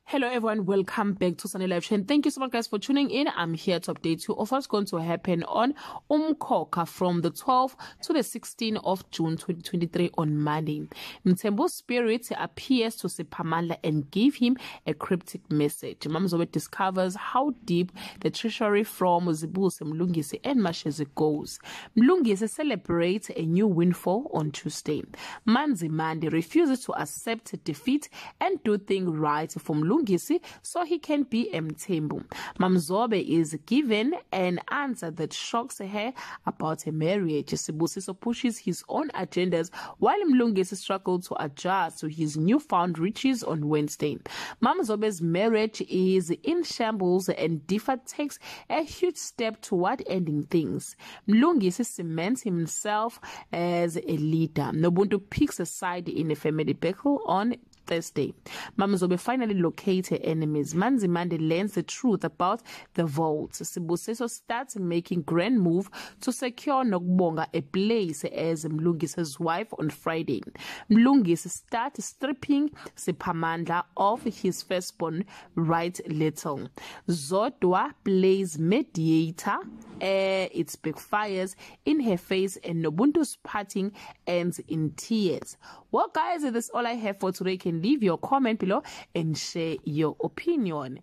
Hello everyone, welcome back to Sunday Live Show. Thank you so much guys for tuning in. I'm here to update you of what's going to happen on UMKHOKHA from the 12th to the 16th of June 2023 on Monday. Mthembu's spirit appears to Siphamandla and give him a cryptic message. MaMzobe discovers how deep the treachery from Zibuse, Mlungisi and Mashezi goes. Mlungisi celebrates a new windfall on Tuesday. Manzimande refuses to accept defeat and do things right for Mlungisi so he can be Mthembu. MaMzobe is given an answer that shocks her about her marriage. Sibusiso pushes his own agendas while Mlungisi struggles to adjust to his newfound riches on Wednesday. MaMzobe's marriage is in shambles and Difa takes a huge step toward ending things. Mlungisi cements himself as a leader. Nobuntu picks a side in a family battle on Thursday. MaMzobe finally locates her enemies. Manzimande learns the truth about the votes. Sibusiso starts making grand move to secure Nokubonga a place as Mlungisi's wife on Friday. Mlungisi starts stripping Siphamandla of his firstborn right little. Zodwa plays mediator. It backfires in her face and Nobuntu's parting ends in tears. Well guys, that's all I have for today. You can leave your comment below and share your opinion.